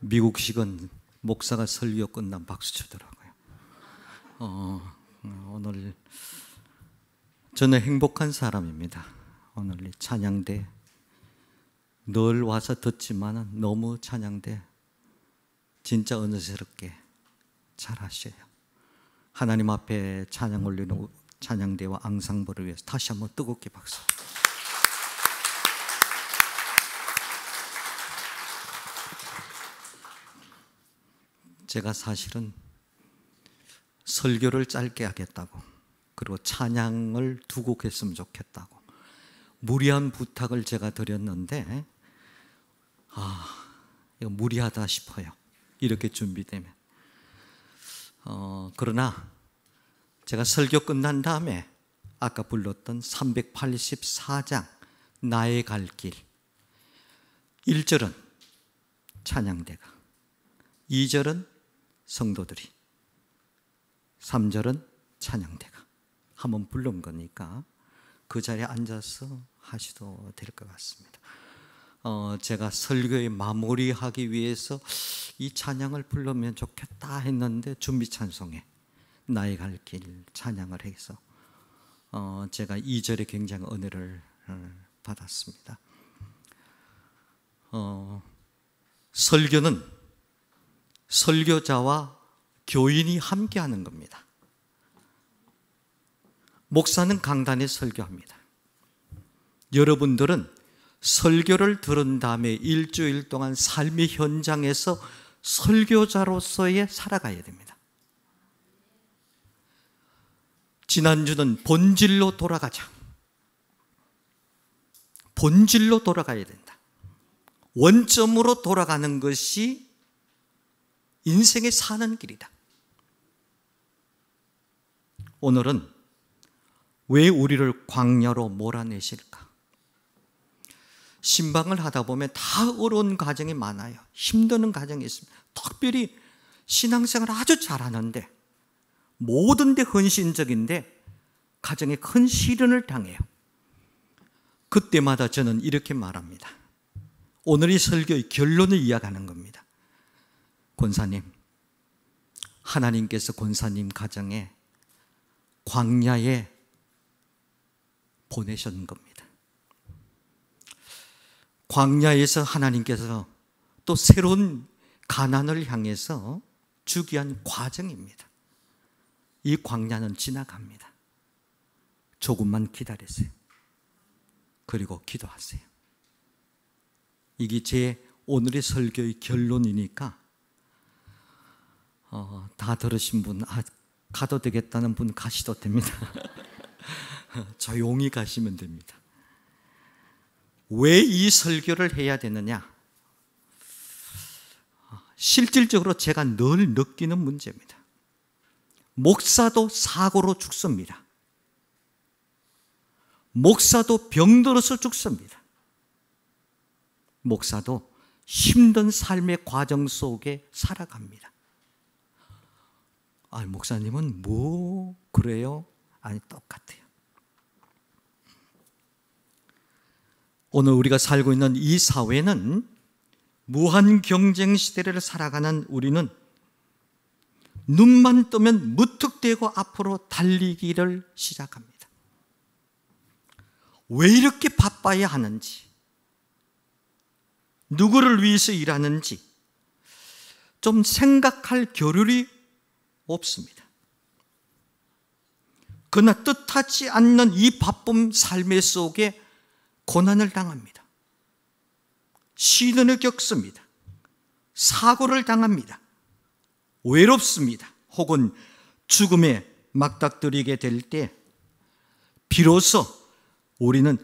미국식은 목사가 설교 끝나면 박수 치더라고요. 오늘 저는 행복한 사람입니다. 오늘 찬양대 늘 와서 듣지만 너무 찬양대 진짜 은혜스럽게 잘하셔요. 하나님 앞에 찬양 올리는 찬양대와 앙상블을 위해서 다시 한번 뜨겁게 박수. 제가 사실은 설교를 짧게 하겠다고, 그리고 찬양을 두 곡 했으면 좋겠다고 무리한 부탁을 제가 드렸는데 이거 무리하다 싶어요. 이렇게 준비되면. 그러나 제가 설교 끝난 다음에 아까 불렀던 384장 나의 갈 길 1절은 찬양대가, 2절은 성도들이, 3절은 찬양대가 한번 부른 거니까 그 자리에 앉아서 하셔도 될 것 같습니다. 제가 설교의 마무리하기 위해서 이 찬양을 부르면 좋겠다 했는데 준비 찬송에 나의 갈 길 찬양을 해서 제가 2절에 굉장히 은혜를 받았습니다. 설교는 설교자와 교인이 함께하는 겁니다. 목사는 강단에 설교합니다. 여러분들은 설교를 들은 다음에 일주일 동안 삶의 현장에서 설교자로서의 살아가야 됩니다. 지난주는 본질로 돌아가자. 본질로 돌아가야 된다. 원점으로 돌아가는 것이 인생의 사는 길이다. 오늘은 왜 우리를 광야로 몰아내실까? 신방을 하다 보면 다 어려운 과정이 많아요. 힘드는 과정이 있습니다. 특별히 신앙생활을 아주 잘하는데 모든 데 헌신적인데 가정에 큰 시련을 당해요. 그때마다 저는 이렇게 말합니다. 오늘 이 설교의 결론을 이야기하는 겁니다. 권사님, 하나님께서 권사님 가정에 광야에 보내신 겁니다. 광야에서 하나님께서 또 새로운 가난을 향해서 주기 위한 과정입니다. 이 광야는 지나갑니다. 조금만 기다리세요. 그리고 기도하세요. 이게 제 오늘의 설교의 결론이니까 다 들으신 분, 가도 되겠다는 분 가시도 됩니다. 조용히 가시면 됩니다. 왜 이 설교를 해야 되느냐? 실질적으로 제가 늘 느끼는 문제입니다. 목사도 사고로 죽습니다. 목사도 병들어서 죽습니다. 목사도 힘든 삶의 과정 속에 살아갑니다. 목사님은 뭐 그래요? 아니, 똑같아요. 오늘 우리가 살고 있는 이 사회는 무한 경쟁 시대를 살아가는 우리는 눈만 뜨면 무턱대고 앞으로 달리기를 시작합니다. 왜 이렇게 바빠야 하는지, 누구를 위해서 일하는지 좀 생각할 겨를이 없습니다. 그러나 뜻하지 않는 이 바쁜 삶의 속에 고난을 당합니다. 시련을 겪습니다. 사고를 당합니다. 외롭습니다. 혹은 죽음에 맞닥뜨리게 될 때 비로소 우리는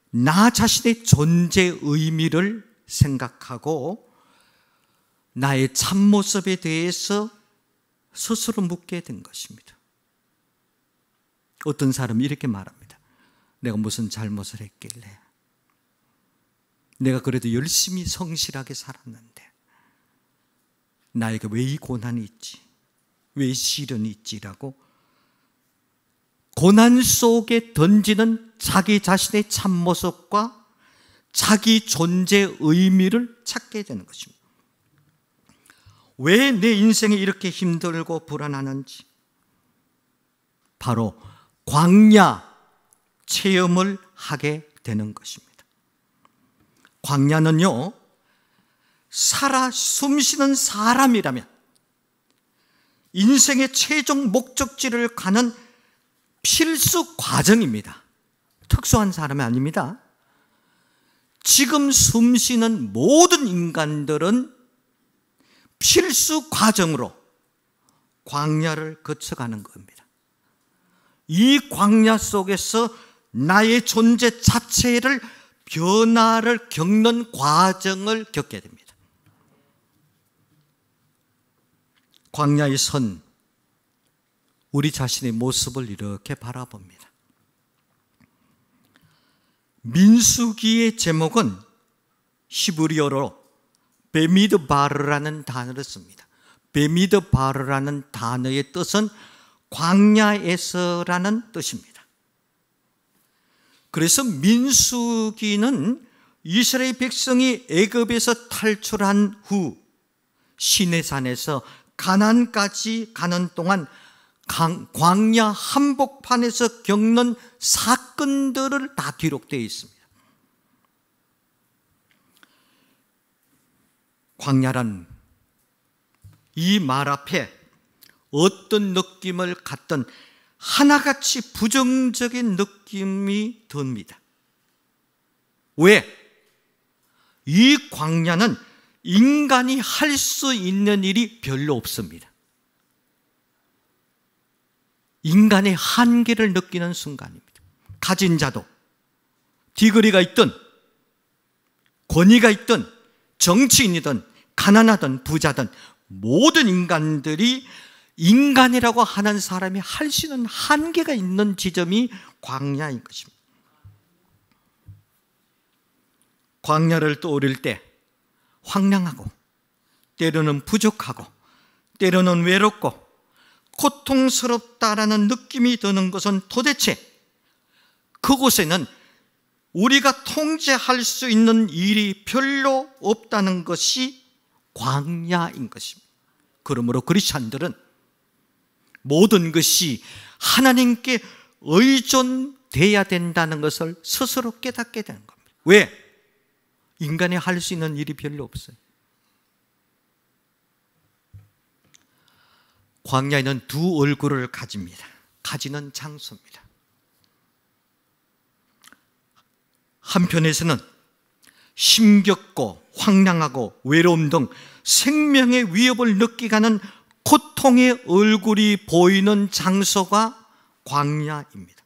나 자신의 존재 의미를 생각하고 나의 참모습에 대해서 스스로 묻게 된 것입니다. 어떤 사람이 이렇게 말합니다. 내가 무슨 잘못을 했길래, 내가 그래도 열심히 성실하게 살았는데 나에게 왜 이 고난이 있지, 왜 시련이 있지라고 고난 속에 던지는 자기 자신의 참모습과 자기 존재 의미를 찾게 되는 것입니다. 왜 내 인생이 이렇게 힘들고 불안하는지, 바로 광야 체험을 하게 되는 것입니다. 광야는요, 살아 숨쉬는 사람이라면 인생의 최종 목적지를 가는 필수 과정입니다. 특수한 사람이 아닙니다. 지금 숨쉬는 모든 인간들은 필수 과정으로 광야를 거쳐가는 겁니다. 이 광야 속에서 나의 존재 자체를 변화를 겪는 과정을 겪게 됩니다. 광야의 선, 우리 자신의 모습을 이렇게 바라봅니다. 민수기의 제목은 히브리어로 베미드바르라는 단어를 씁니다. 베미드바르라는 단어의 뜻은 광야에서라는 뜻입니다. 그래서 민수기는 이스라엘 백성이 애굽에서 탈출한 후 시내산에서 가나안까지 가는 동안 광야 한복판에서 겪는 사건들을 다 기록되어 있습니다. 광야란 이 말 앞에 어떤 느낌을 갖든 하나같이 부정적인 느낌이 듭니다. 왜? 이 광야는 인간이 할 수 있는 일이 별로 없습니다. 인간의 한계를 느끼는 순간입니다. 가진 자도, 디그리가 있든 권위가 있든 정치인이든 가난하든 부자든 모든 인간들이 인간이라고 하는 사람이 할 수 있는 한계가 있는 지점이 광야인 것입니다. 광야를 떠올릴 때 황량하고 때로는 부족하고 때로는 외롭고 고통스럽다라는 느낌이 드는 것은 도대체 그곳에는 우리가 통제할 수 있는 일이 별로 없다는 것이 광야인 것입니다. 그러므로 크리스찬들은 모든 것이 하나님께 의존돼야 된다는 것을 스스로 깨닫게 되는 겁니다. 왜? 인간이 할 수 있는 일이 별로 없어요. 광야에는 두 얼굴을 가지는 장소입니다. 한편에서는 힘겹고 황량하고 외로움 등 생명의 위협을 느끼게 하는 고통의 얼굴이 보이는 장소가 광야입니다.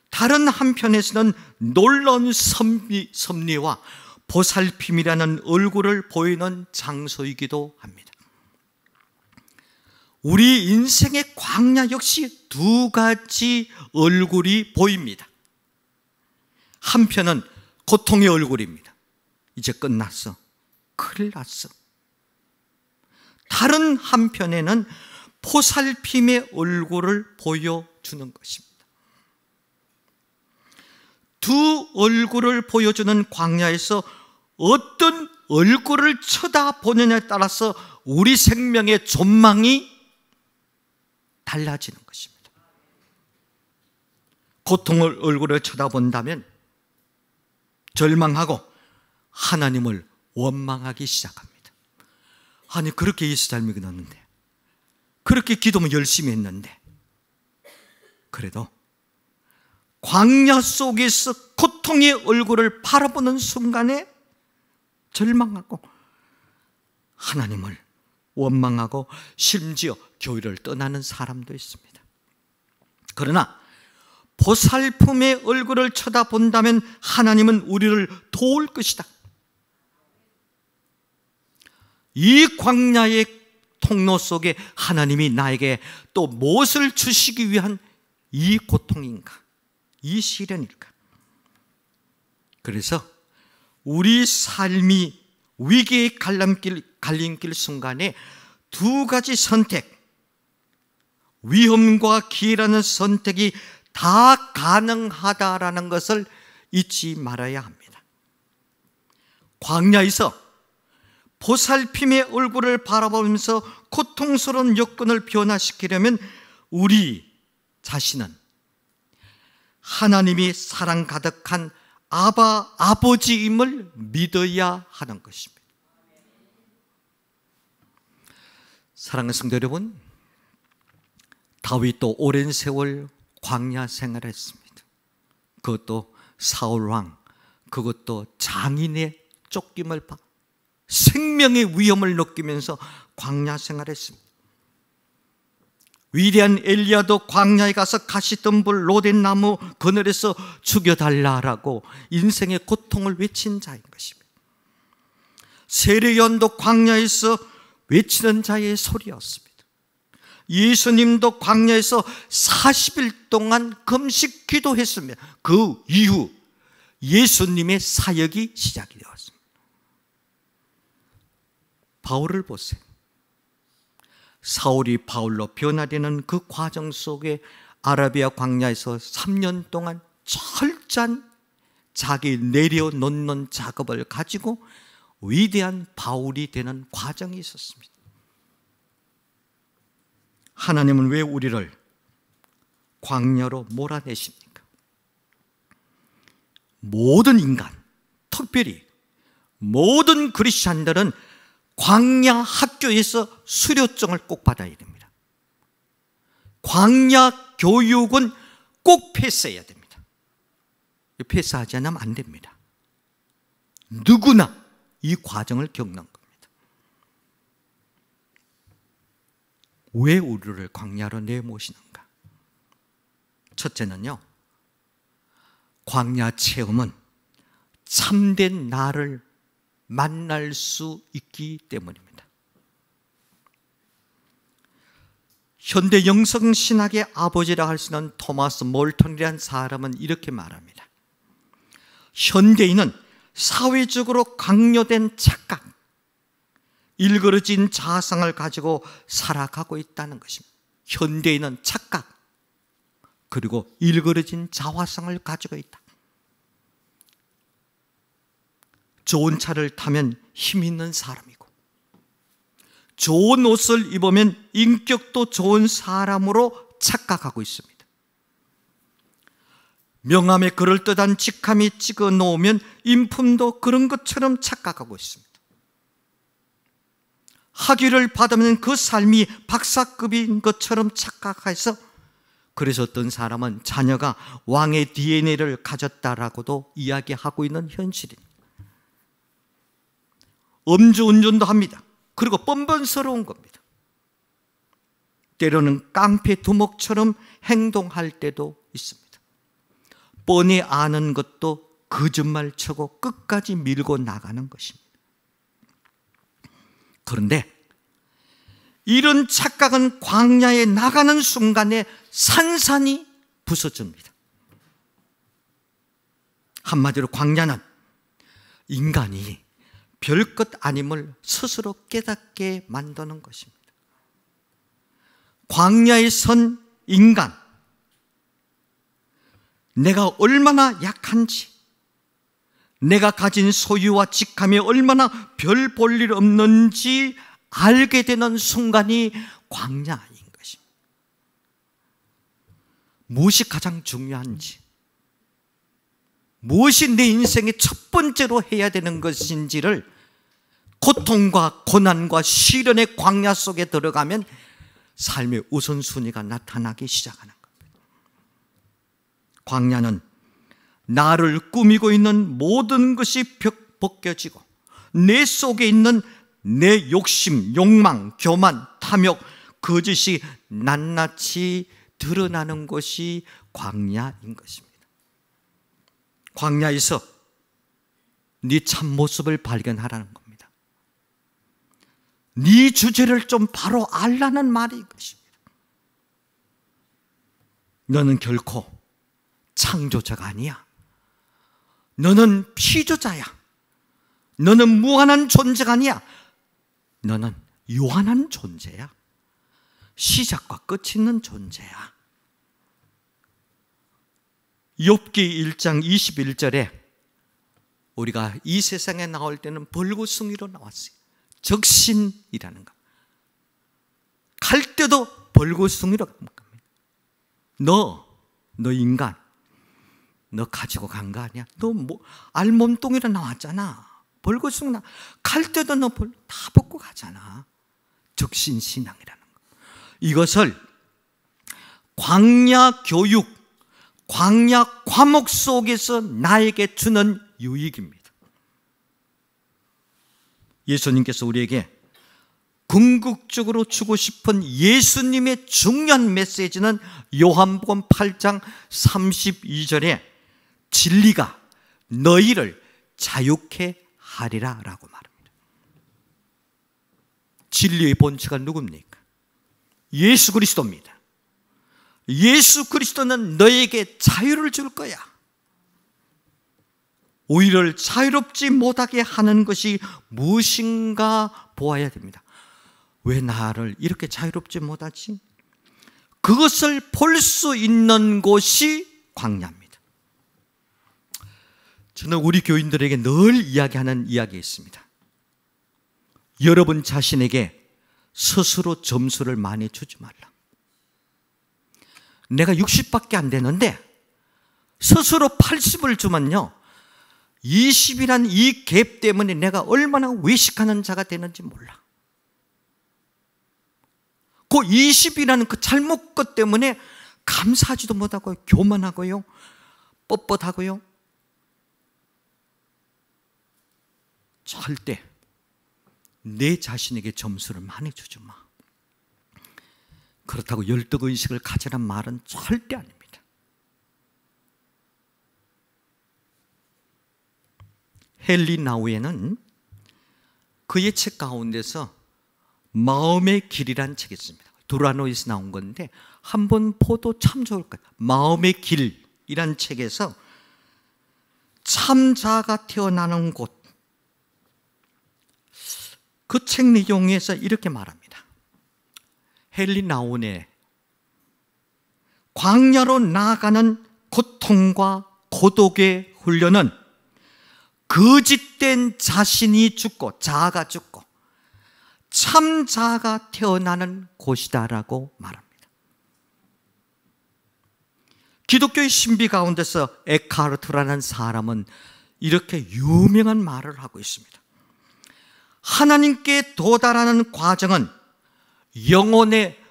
다른 한편에서는 놀라운 섭리와 보살핌이라는 얼굴을 보이는 장소이기도 합니다. 우리 인생의 광야 역시 두 가지 얼굴이 보입니다. 한편은 고통의 얼굴입니다. 이제 끝났어. 큰일 났어. 다른 한편에는 보살핌의 얼굴을 보여주는 것입니다. 두 얼굴을 보여주는 광야에서 어떤 얼굴을 쳐다보느냐에 따라서 우리 생명의 전망이 달라지는 것입니다. 고통의 얼굴을 쳐다본다면 절망하고 하나님을 원망하기 시작합니다. 아니, 그렇게 예수 잘 믿었는데, 그렇게 기도만 열심히 했는데, 그래도 광야 속에서 고통의 얼굴을 바라보는 순간에 절망하고 하나님을 원망하고 심지어 교회를 떠나는 사람도 있습니다. 그러나 보살핌의 얼굴을 쳐다본다면 하나님은 우리를 도울 것이다. 이 광야의 통로 속에 하나님이 나에게 또 무엇을 주시기 위한 이 고통인가, 이 시련일까? 그래서 우리 삶이 위기의 갈림길 순간에 두 가지 선택, 위험과 기회라는 선택이 다 가능하다라는 것을 잊지 말아야 합니다. 광야에서 보살핌의 얼굴을 바라보면서 고통스러운 여건을 변화시키려면 우리 자신은 하나님이 사랑 가득한 아버지임을 믿어야 하는 것입니다. 사랑하는 성도 여러분, 다윗도 오랜 세월 광야 생활했습니다. 그것도 사울왕, 그것도 장인의 쫓김을 생명의 위험을 느끼면서 광야 생활했습니다. 위대한 엘리야도 광야에 가서 가시덤불 로덴 나무 그늘에서 죽여달라라고 인생의 고통을 외친 자인 것입니다. 세례요한도 광야에서 외치는 자의 소리였습니다. 예수님도 광야에서 40일 동안 금식 기도했습니다. 그 이후 예수님의 사역이 시작이 되었습니다. 바울을 보세요. 사울이 바울로 변화되는 그 과정 속에 아라비아 광야에서 3년 동안 철저한 자기 내려놓는 작업을 가지고 위대한 바울이 되는 과정이 있었습니다. 하나님은 왜 우리를 광야로 몰아내십니까? 모든 인간, 특별히 모든 그리스도인들은 광야 학교에서 수료증을 꼭 받아야 됩니다. 광야 교육은 꼭 패스해야 됩니다. 패스하지 않으면 안 됩니다. 누구나 이 과정을 겪는 겁니다. 왜 우리를 광야로 내모시는가? 첫째는요, 광야 체험은 참된 나를 만날 수 있기 때문입니다. 현대 영성신학의 아버지라 할 수 있는 토마스 몰턴이라는 사람은 이렇게 말합니다. 현대인은 사회적으로 강요된 착각, 일그러진 자아상을 가지고 살아가고 있다는 것입니다. 현대인은 착각, 그리고 일그러진 자화상을 가지고 있다. 좋은 차를 타면 힘 있는 사람이고, 좋은 옷을 입으면 인격도 좋은 사람으로 착각하고 있습니다. 명함에 그럴듯한 직함이 찍어 놓으면 인품도 그런 것처럼 착각하고 있습니다. 학위를 받으면 그 삶이 박사급인 것처럼 착각해서, 그래서 어떤 사람은 자녀가 왕의 DNA를 가졌다라고도 이야기하고 있는 현실입니다. 음주운전도 합니다. 그리고 뻔뻔스러운 겁니다. 때로는 깡패 두목처럼 행동할 때도 있습니다. 뻔히 아는 것도 거짓말치고 끝까지 밀고 나가는 것입니다. 그런데 이런 착각은 광야에 나가는 순간에 산산이 부서집니다. 한마디로 광야는 인간이 별것 아님을 스스로 깨닫게 만드는 것입니다. 광야에 선 인간, 내가 얼마나 약한지, 내가 가진 소유와 직함이 얼마나 별 볼 일 없는지 알게 되는 순간이 광야인 것입니다. 무엇이 가장 중요한지, 무엇이 내 인생의 첫 번째로 해야 되는 것인지를 고통과 고난과 시련의 광야 속에 들어가면 삶의 우선순위가 나타나기 시작하는 겁니다. 광야는 나를 꾸미고 있는 모든 것이 벗겨지고 내 속에 있는 내 욕심, 욕망, 교만, 탐욕, 거짓이 낱낱이 드러나는 것이 광야인 것입니다. 광야에서 네 참모습을 발견하라는 겁니다. 네 주제를 좀 바로 알라는 말이 것입니다. 너는 결코 창조자가 아니야. 너는 피조자야. 너는 무한한 존재가 아니야. 너는 유한한 존재야. 시작과 끝이 있는 존재야. 욥기 1장 21절에 우리가 이 세상에 나올 때는 벌거숭이로 나왔어요. 적신이라는 거. 갈 때도 벌거숭이라고 합니다. 너 인간, 너 가지고 간 거 아니야? 너 뭐 알몸뚱이로 나왔잖아. 벌거숭이 갈 때도 너 다 벗고 가잖아. 적신신앙이라는 거. 이것을 광야 교육, 광야 과목 속에서 나에게 주는 유익입니다. 예수님께서 우리에게 궁극적으로 주고 싶은 예수님의 중요한 메시지는 요한복음 8장 32절에 진리가 너희를 자유케 하리라 라고 말합니다. 진리의 본체가 누굽니까? 예수 그리스도입니다. 예수 그리스도는 너에게 자유를 줄 거야. 우리를 자유롭지 못하게 하는 것이 무엇인가 보아야 됩니다. 왜 나를 이렇게 자유롭지 못하지? 그것을 볼 수 있는 곳이 광야입니다. 저는 우리 교인들에게 늘 이야기하는 이야기가 있습니다. 여러분 자신에게 스스로 점수를 많이 주지 말라. 내가 60밖에 안 되는데 스스로 80을 주면요, 20이란 이 갭 때문에 내가 얼마나 외식하는 자가 되는지 몰라. 그 20이라는 그 잘못 것 때문에 감사하지도 못하고 교만하고요, 뻣뻣하고요. 절대 내 자신에게 점수를 많이 주지 마. 그렇다고 열등의식을 가지란 말은 절대 아닙니다. 헨리 나우에는 그의 책 가운데서 마음의 길이란 책이 있습니다. 두라노에서 나온 건데 한번 보도 참 좋을 거예요. 마음의 길이란 책에서 참자가 태어나는 곳, 그 책 내용에서 이렇게 말합니다. 헨리 나우의 광야로 나아가는 고통과 고독의 훈련은 거짓된 자신이 죽고 자아가 죽고 참 자아가 태어나는 곳이다라고 말합니다. 기독교의 신비 가운데서 에카르트라는 사람은 이렇게 유명한 말을 하고 있습니다. 하나님께 도달하는 과정은 영혼에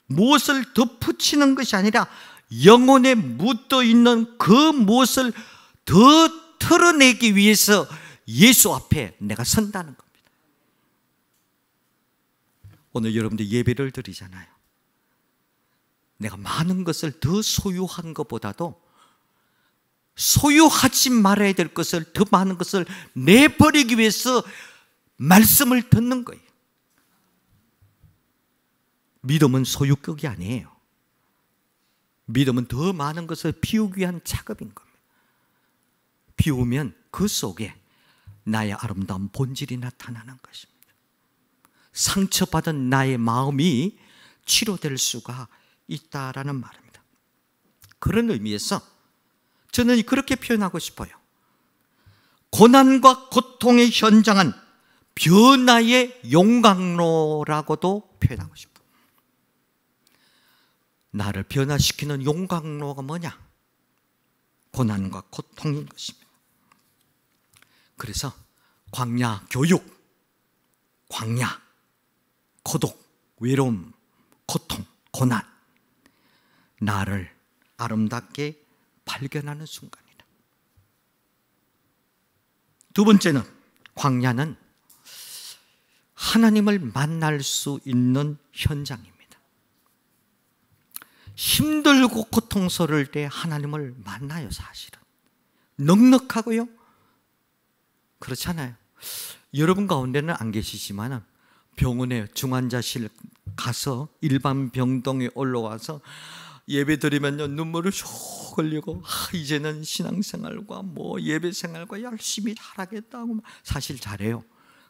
무엇을 덧붙이는 것이 아니라 영혼에 묻어있는 그 무엇을 더 털어내기 위해서 예수 앞에 내가 선다는 겁니다. 오늘 여러분들 예배를 드리잖아요. 내가 많은 것을 더 소유한 것보다도 소유하지 말아야 될 것을, 더 많은 것을 내버리기 위해서 말씀을 듣는 거예요. 믿음은 소유격이 아니에요. 믿음은 더 많은 것을 비우기 위한 작업인 겁니다. 비우면 그 속에 나의 아름다운 본질이 나타나는 것입니다. 상처받은 나의 마음이 치료될 수가 있다라는 말입니다. 그런 의미에서 저는 그렇게 표현하고 싶어요. 고난과 고통의 현장은 변화의 용광로라고도 표현하고 싶어요. 나를 변화시키는 용광로가 뭐냐? 고난과 고통인 것입니다. 그래서 광야 교육, 광야, 고독, 외로움, 고통, 고난, 나를 아름답게 발견하는 순간이다. 두 번째는 광야는 하나님을 만날 수 있는 현장입니다. 힘들고 고통스러울 때 하나님을 만나요. 사실은 넉넉하고요, 그렇잖아요. 여러분 가운데는 안 계시지만 병원에 중환자실 가서 일반 병동에 올라와서 예배 드리면요 눈물을 쭉 흘리고 이제는 신앙생활과 예배생활과 열심히 잘하겠다고 사실 잘해요.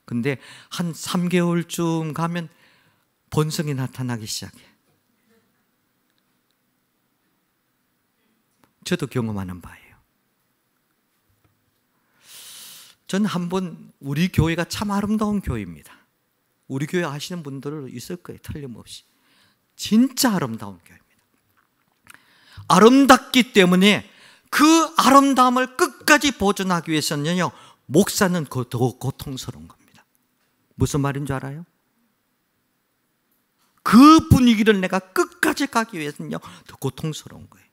근데 한 3개월쯤 가면 본성이 나타나기 시작해. 저도 경험하는 바예요. 저는 한번 우리 교회가 참 아름다운 교회입니다. 우리 교회 아시는 분들 있을 거예요. 틀림없이. 진짜 아름다운 교회입니다. 아름답기 때문에 그 아름다움을 끝까지 보존하기 위해서는요, 목사는 더 고통스러운 겁니다. 무슨 말인 줄 알아요? 그 분위기를 내가 끝까지 가기 위해서는요, 더 고통스러운 거예요.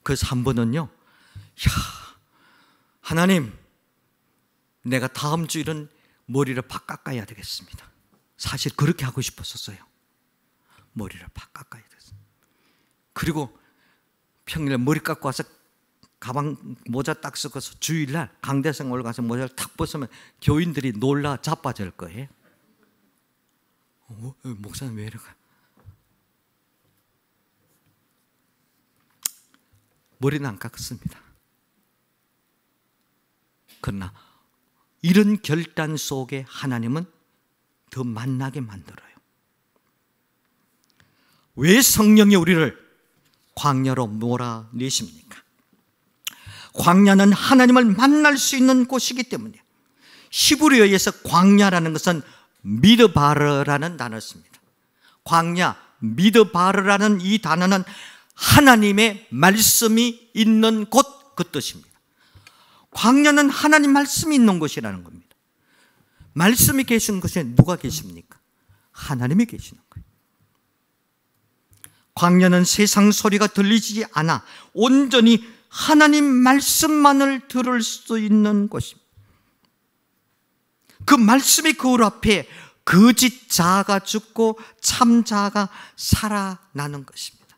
그래서 한 번은요, 하나님, 내가 다음 주일은 머리를 팍 깎아야 되겠습니다. 사실 그렇게 하고 싶었었어요. 머리를 팍 깎아야 됐어요. 그리고 평일에 머리 깎고 와서 가방 모자 딱 쓰고서 주일날 강대상 올라가서 모자를 탁 벗으면 교인들이 놀라 자빠질 거예요. 목사님 왜 이럴까? 머리는 안 깎습니다. 그러나 이런 결단 속에 하나님은 더 만나게 만들어요. 왜 성령이 우리를 광야로 몰아내십니까? 광야는 하나님을 만날 수 있는 곳이기 때문이에요. 히브리어에서 광야라는 것은 미드바르라는 단어를 씁니다. 광야, 미드바르라는 이 단어는 하나님의 말씀이 있는 곳 그 뜻입니다. 광야는 하나님 말씀이 있는 곳이라는 겁니다. 말씀이 계신 곳에 누가 계십니까? 하나님이 계시는 거예요. 광야는 세상 소리가 들리지 않아 온전히 하나님 말씀만을 들을 수 있는 곳입니다. 그 말씀이 거울 앞에 거짓 자아가 죽고 참 자아가 살아나는 것입니다.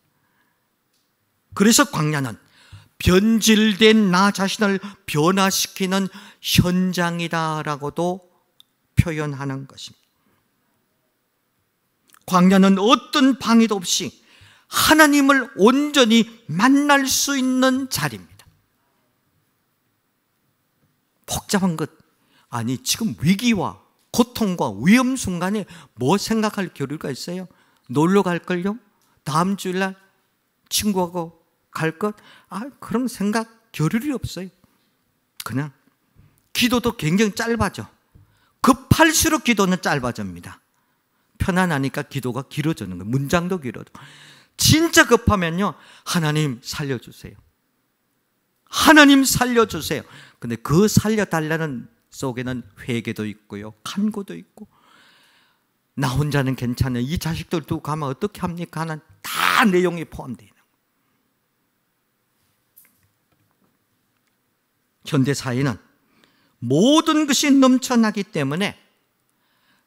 그래서 광야는 변질된 나 자신을 변화시키는 현장이다라고도 표현하는 것입니다. 광야는 어떤 방해도 없이 하나님을 온전히 만날 수 있는 자리입니다. 복잡한 것 아니, 지금 위기와 고통과 위험 순간에 뭐 생각할 겨를가 있어요? 놀러 갈걸요? 다음 주일날 친구하고 갈 것? 그런 생각 겨를이 없어요. 그냥 기도도 굉장히 짧아져. 급할수록 기도는 짧아집니다. 편안하니까 기도가 길어지는 거예요. 문장도 길어져. 진짜 급하면요, 하나님 살려주세요. 하나님 살려주세요. 근데 그 살려달라는 속에는 회개도 있고요, 간구도 있고, 나 혼자는 괜찮아요, 이 자식들 두고 가면 어떻게 합니까 하는 다 내용이 포함되어 있는 거예요. 현대사회는 모든 것이 넘쳐나기 때문에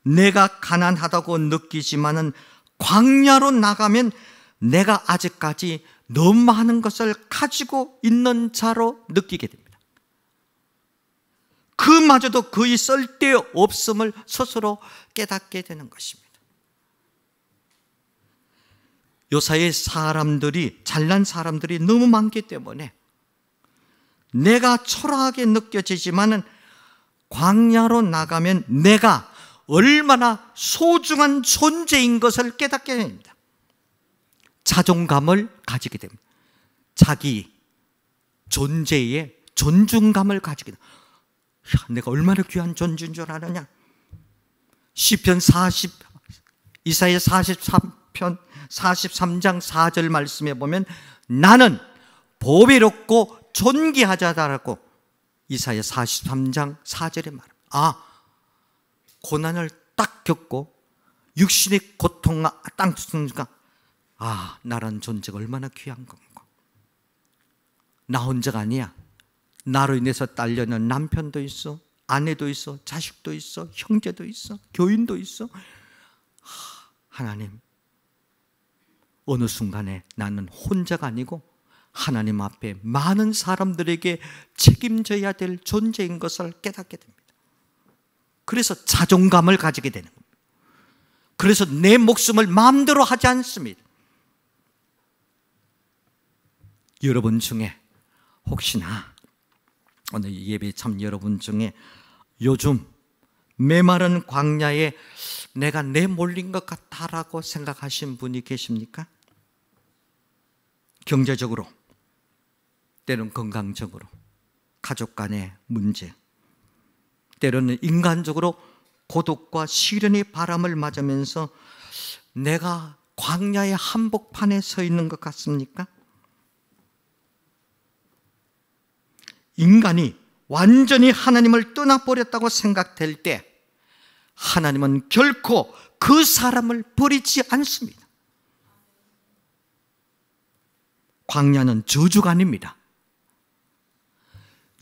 내가 가난하다고 느끼지만은 광야로 나가면 내가 아직까지 너무 많은 것을 가지고 있는 자로 느끼게 됩니다. 그마저도 거의 쓸데없음을 스스로 깨닫게 되는 것입니다. 요사이의 사람들이, 잘난 사람들이 너무 많기 때문에 내가 초라하게 느껴지지만은 광야로 나가면 내가 얼마나 소중한 존재인 것을 깨닫게 됩니다. 자존감을 가지게 됩니다. 자기 존재에 존중감을 가지게 됩니다. 내가 얼마나 귀한 존재인 줄 아느냐? 시편 40, 이사야 43편 43장 4절 말씀에 보면 나는 보배롭고 존귀하자라고 이사야 43장 4절에 말합니다. 고난을 딱 겪고 육신의 고통과 땅 순간 나라는 존재가 얼마나 귀한 건가. 나 혼자가 아니야. 나로 인해서 딸려는 남편도 있어, 아내도 있어, 자식도 있어, 형제도 있어, 교인도 있어. 하나님, 어느 순간에 나는 혼자가 아니고 하나님 앞에 많은 사람들에게 책임져야 될 존재인 것을 깨닫게 됩니다. 그래서 자존감을 가지게 되는 겁니다. 그래서 내 목숨을 마음대로 하지 않습니다. 여러분 중에 혹시나 오늘 예배 참 여러분 중에 요즘 메마른 광야에 내가 내몰린 것 같다라고 생각하신 분이 계십니까? 경제적으로, 때론 건강적으로, 가족 간의 문제, 때로는 인간적으로 고독과 시련의 바람을 맞으면서 내가 광야의 한복판에 서 있는 것 같습니까? 인간이 완전히 하나님을 떠나버렸다고 생각될 때 하나님은 결코 그 사람을 버리지 않습니다. 광야는 저주가 아닙니다.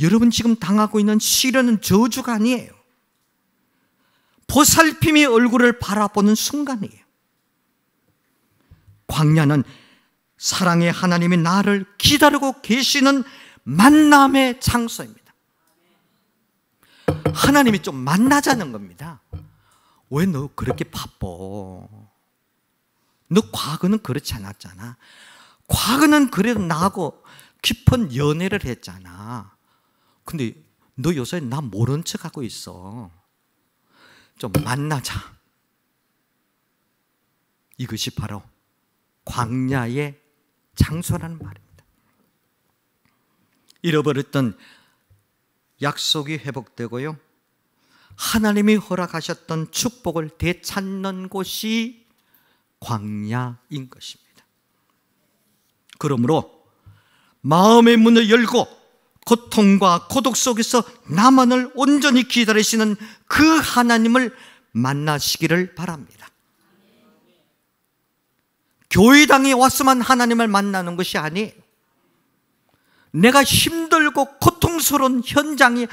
여러분 지금 당하고 있는 시련은 저주가 아니에요. 보살핌이 얼굴을 바라보는 순간이에요. 광야는 사랑의 하나님이 나를 기다리고 계시는 만남의 장소입니다. 하나님이 좀 만나자는 겁니다. 왜 너 그렇게 바빠? 너 과거는 그렇지 않았잖아. 과거는 그래도 나하고 깊은 연애를 했잖아. 근데 너 요새 나 모른 척하고 있어. 좀 만나자. 이것이 바로 광야의 장소라는 말입니다. 잃어버렸던 약속이 회복되고요, 하나님이 허락하셨던 축복을 되찾는 곳이 광야인 것입니다. 그러므로 마음의 문을 열고 고통과 고독 속에서 나만을 온전히 기다리시는 그 하나님을 만나시기를 바랍니다. 교회당에 왔으면 하나님을 만나는 것이 아니에요. 내가 힘들고 고통스러운 현장이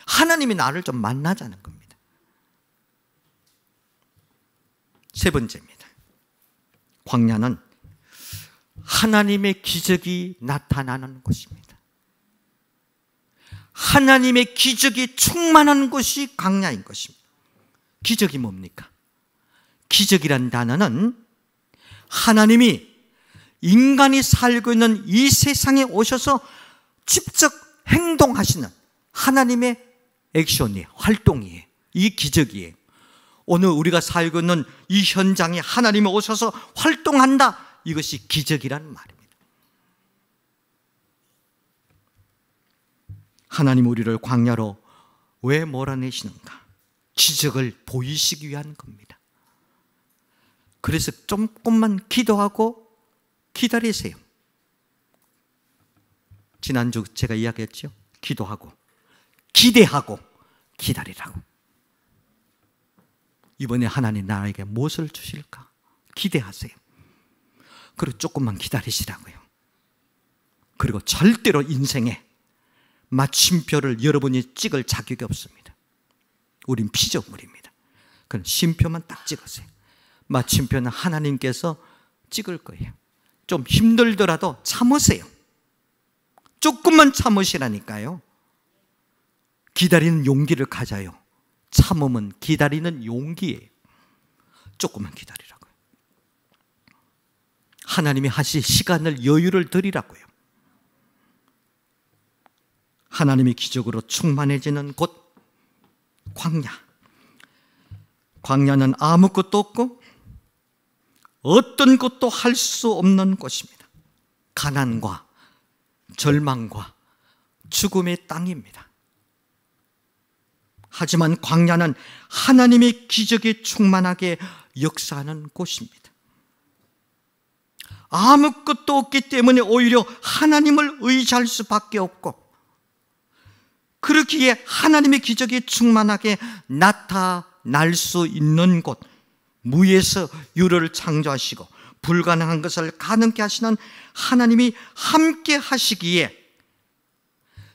하나님이 나를 좀 만나자는 겁니다. 세 번째입니다. 광야는 하나님의 기적이 나타나는 곳입니다. 하나님의 기적이 충만한 곳이 광야인 것입니다. 기적이 뭡니까? 기적이란 단어는 하나님이 인간이 살고 있는 이 세상에 오셔서 직접 행동하시는 하나님의 액션이에요. 활동이에요. 이 기적이에요. 오늘 우리가 살고 있는 이 현장에 하나님이 오셔서 활동한다. 이것이 기적이라는 말입니다. 하나님 우리를 광야로 왜 몰아내시는가? 기적을 보이시기 위한 겁니다. 그래서 조금만 기도하고 기다리세요. 지난주 제가 이야기했죠? 기도하고 기대하고 기다리라고. 이번에 하나님 나에게 무엇을 주실까? 기대하세요. 그리고 조금만 기다리시라고요. 그리고 절대로 인생에 마침표를 여러분이 찍을 자격이 없습니다. 우린 피조물입니다. 그럼 쉼표만 딱 찍으세요. 마침표는 하나님께서 찍을 거예요. 좀 힘들더라도 참으세요. 조금만 참으시라니까요. 기다리는 용기를 가져요. 참음은 기다리는 용기예요. 조금만 기다리라고요. 하나님이 하실 시간을, 여유를 드리라고요. 하나님의 기적으로 충만해지는 곳, 광야. 광야는 아무것도 없고 어떤 것도 할 수 없는 곳입니다. 가난과 절망과 죽음의 땅입니다. 하지만 광야는 하나님의 기적이 충만하게 역사하는 곳입니다. 아무것도 없기 때문에 오히려 하나님을 의지할 수밖에 없고, 그렇기에 하나님의 기적이 충만하게 나타날 수 있는 곳, 무에서 유를 창조하시고 불가능한 것을 가능케 하시는 하나님이 함께 하시기에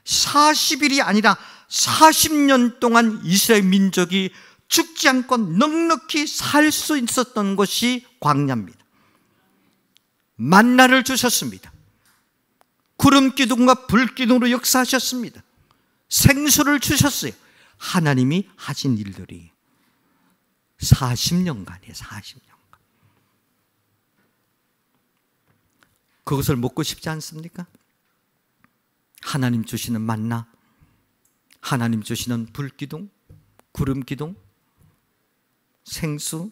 40일이 아니라 40년 동안 이스라엘 민족이 죽지 않고 넉넉히 살 수 있었던 것이 광야입니다. 만나를 주셨습니다. 구름 기둥과 불 기둥으로 역사하셨습니다. 생수를 주셨어요. 하나님이 하신 일들이 40년간이에요. 40년간. 그것을 먹고 싶지 않습니까? 하나님 주시는 만나, 하나님 주시는 불기둥, 구름기둥, 생수,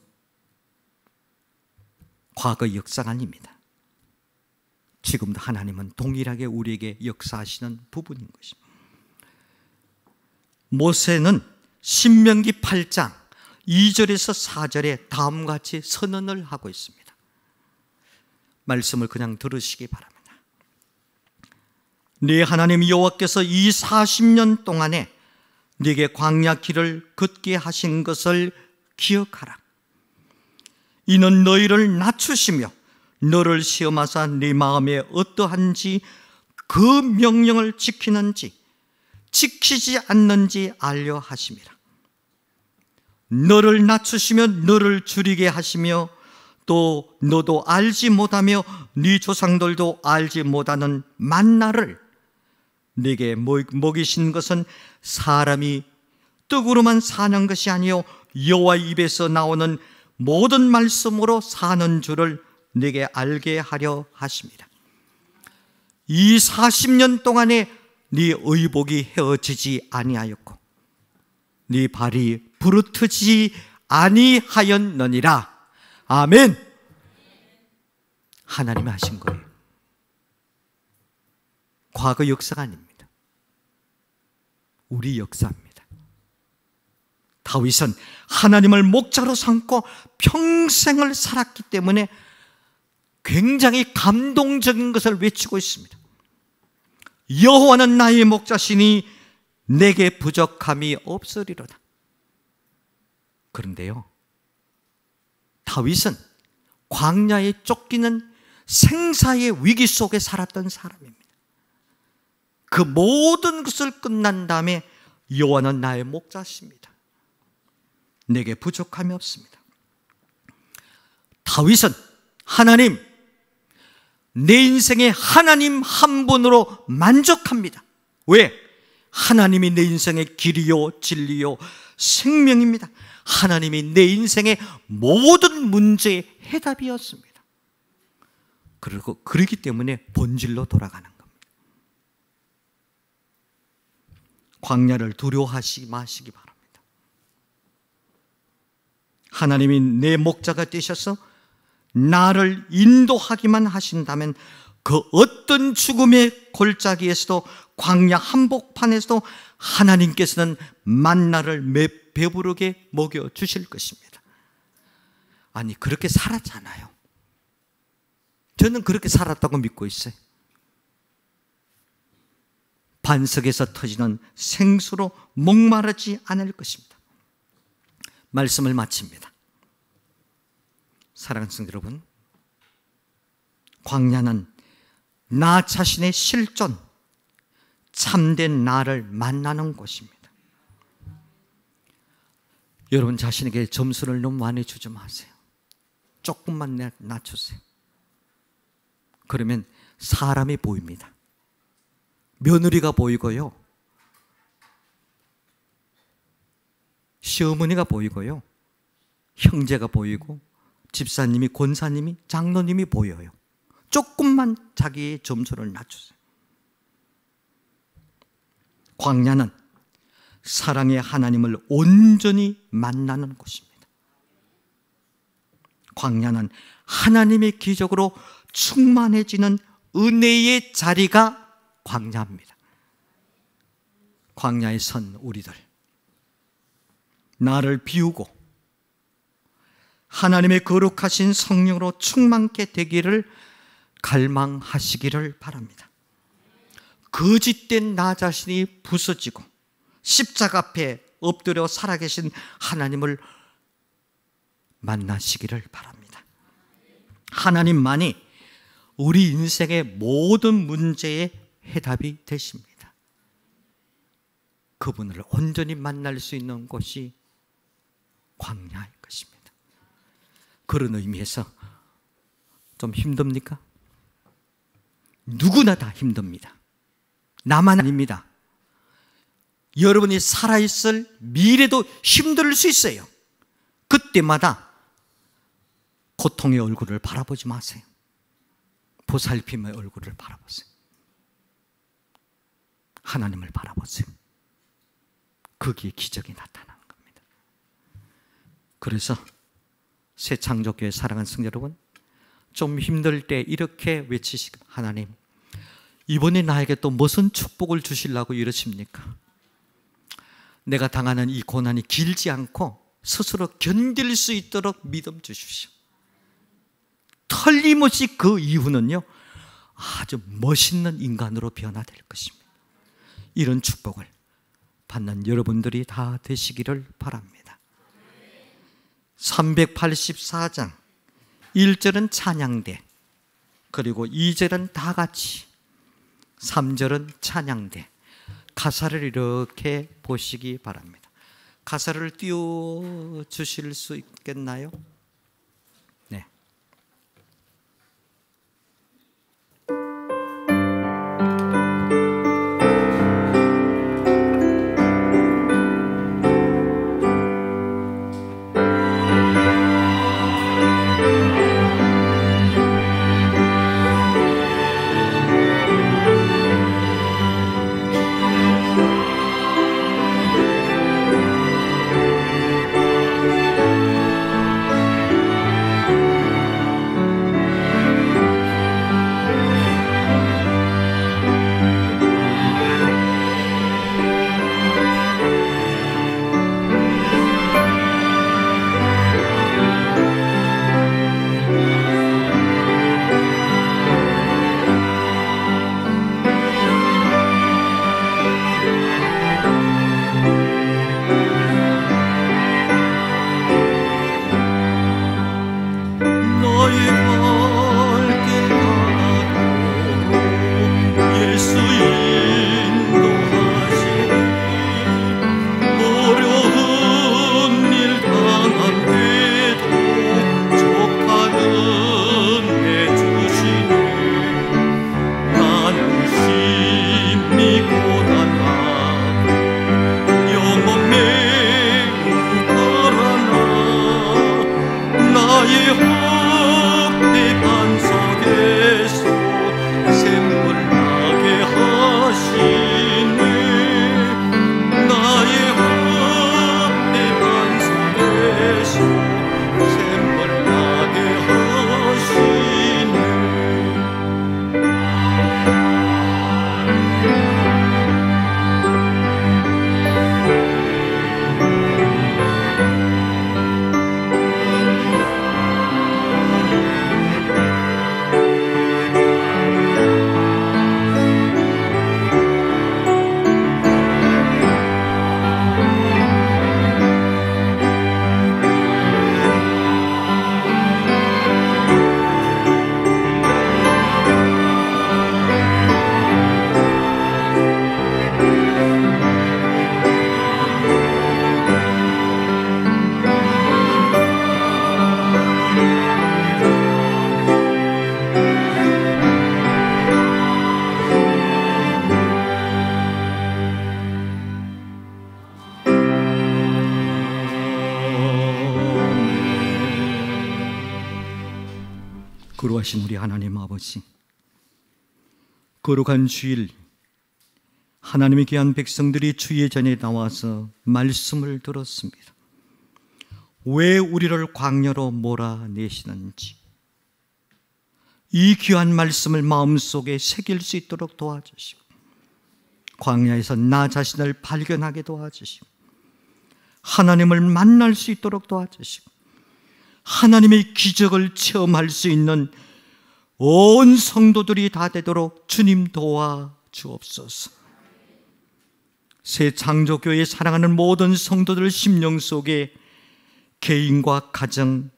과거 역사가 아닙니다. 지금도 하나님은 동일하게 우리에게 역사하시는 부분인 것입니다. 모세는 신명기 8장 2절에서 4절에 다음과 같이 선언을 하고 있습니다. 말씀을 그냥 들으시기 바랍니다. 네 하나님 여호와께서 이 40년 동안에 네게 광야 길을 걷게 하신 것을 기억하라. 이는 너희를 낮추시며 너를 시험하사 네 마음에 어떠한지 그 명령을 지키는지 지키지 않는지 알려 하심이라. 너를 낮추시며 너를 줄이게 하시며 또 너도 알지 못하며 네 조상들도 알지 못하는 만나를 네게 먹이신 것은 사람이 떡으로만 사는 것이 아니요 여호와 입에서 나오는 모든 말씀으로 사는 줄을 네게 알게 하려 하십니다. 이 40년 동안에 네 의복이 헤어지지 아니하였고 네 발이 부르트지 아니하였느니라. 아멘. 하나님이 하신 거예요. 과거 역사가 아닙니다. 우리 역사입니다. 다윗은 하나님을 목자로 삼고 평생을 살았기 때문에 굉장히 감동적인 것을 외치고 있습니다. 여호와는 나의 목자시니 내게 부족함이 없으리로다. 그런데요, 다윗은 광야에 쫓기는 생사의 위기 속에 살았던 사람입니다. 그 모든 것을 끝난 다음에 여호와는 나의 목자십니다. 내게 부족함이 없습니다. 다윗은 하나님, 내 인생에 하나님 한 분으로 만족합니다. 왜? 하나님이 내 인생의 길이요 진리요 생명입니다. 하나님이 내 인생의 모든 문제의 해답이었습니다. 그리고 그렇기 때문에 본질로 돌아가는 겁니다. 광야를 두려워하지 마시기 바랍니다. 하나님이 내 목자가 되셔서 나를 인도하기만 하신다면 그 어떤 죽음의 골짜기에서도 광야 한복판에서도 하나님께서는 만나를 배부르게 먹여주실 것입니다. 아니, 그렇게 살았잖아요. 저는 그렇게 살았다고 믿고 있어요. 반석에서 터지는 생수로 목마르지 않을 것입니다. 말씀을 마칩니다. 사랑하는 성도 여러분, 광야는 나 자신의 실존, 참된 나를 만나는 곳입니다. 여러분 자신에게 점수를 너무 많이 주지 마세요. 조금만 낮추세요. 그러면 사람이 보입니다. 며느리가 보이고요, 시어머니가 보이고요, 형제가 보이고, 집사님이, 권사님이, 장로님이 보여요. 조금만 자기의 점수를 낮추세요. 광야는 사랑의 하나님을 온전히 만나는 곳입니다. 광야는 하나님의 기적으로 충만해지는 은혜의 자리가 광야입니다. 광야에 선 우리들, 나를 비우고 하나님의 거룩하신 성령으로 충만케 되기를 갈망하시기를 바랍니다. 거짓된 나 자신이 부서지고 십자가 앞에 엎드려 살아계신 하나님을 만나시기를 바랍니다. 하나님만이 우리 인생의 모든 문제의 해답이 되십니다. 그분을 온전히 만날 수 있는 곳이 광야일 것입니다. 그런 의미에서 좀 힘듭니까? 누구나 다 힘듭니다. 나만 아닙니다. 여러분이 살아있을 미래도 힘들 수 있어요. 그때마다 고통의 얼굴을 바라보지 마세요. 보살핌의 얼굴을 바라보세요. 하나님을 바라보세요. 거기에 기적이 나타나는 겁니다. 그래서 새창조교회 사랑하는 성도 여러분, 좀 힘들 때 이렇게 외치시고, 하나님, 이번에 나에게 또 무슨 축복을 주시려고 이러십니까? 내가 당하는 이 고난이 길지 않고 스스로 견딜 수 있도록 믿음 주십시오. 틀림없이 그 이후는요, 아주 멋있는 인간으로 변화될 것입니다. 이런 축복을 받는 여러분들이 다 되시기를 바랍니다. 384장 1절은 찬양대, 그리고 2절은 다 같이, 3절은 찬양대. 가사를 이렇게 보시기 바랍니다. 가사를 띄워주실 수 있겠나요? 네. 거룩하신 우리 하나님 아버지, 거룩한 주일, 하나님의 귀한 백성들이 주의 전에 나와서 말씀을 들었습니다. 왜 우리를 광야로 몰아내시는지, 이 귀한 말씀을 마음속에 새길 수 있도록 도와주시고, 광야에서 나 자신을 발견하게 도와주시고, 하나님을 만날 수 있도록 도와주시고, 하나님의 기적을 체험할 수 있는 온 성도들이 다 되도록 주님 도와주옵소서. 새 창조교회 사랑하는 모든 성도들 심령 속에 개인과 가정,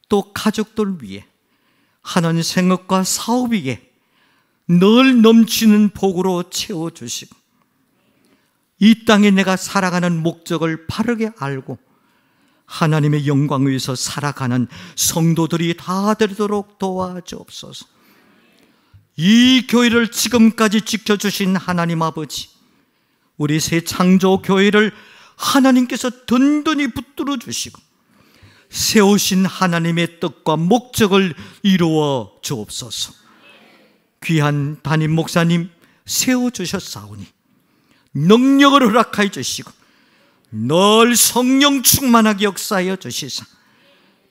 또 가족들 위해 하는 생업과 사업 위에 늘 넘치는 복으로 채워주시고, 이 땅에 내가 살아가는 목적을 바르게 알고 하나님의 영광을 위해서 살아가는 성도들이 다 되도록 도와주옵소서. 이 교회를 지금까지 지켜주신 하나님 아버지, 우리 새 창조교회를 하나님께서 든든히 붙들어 주시고 세우신 하나님의 뜻과 목적을 이루어 주옵소서. 귀한 담임 목사님 세워주셨사오니 능력을 허락하여 주시고 늘 성령 충만하게 역사하여 주시사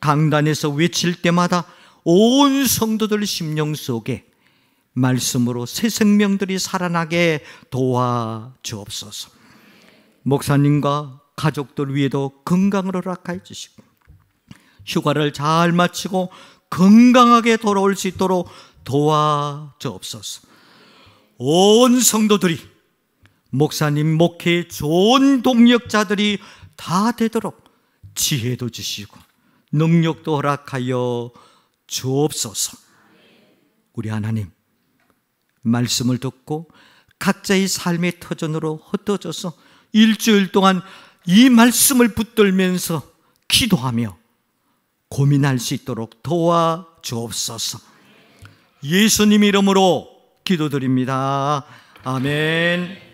강단에서 외칠 때마다 온 성도들 심령 속에 말씀으로 새 생명들이 살아나게 도와주옵소서. 목사님과 가족들 위에도 건강을 허락하여 주시고 휴가를 잘 마치고 건강하게 돌아올 수 있도록 도와주옵소서. 온 성도들이 목사님 목회의 좋은 동력자들이 다 되도록 지혜도 주시고 능력도 허락하여 주옵소서. 우리 하나님, 말씀을 듣고 각자의 삶의 터전으로 흩어져서 일주일 동안 이 말씀을 붙들면서 기도하며 고민할 수 있도록 도와주옵소서. 예수님 이름으로 기도드립니다. 아멘.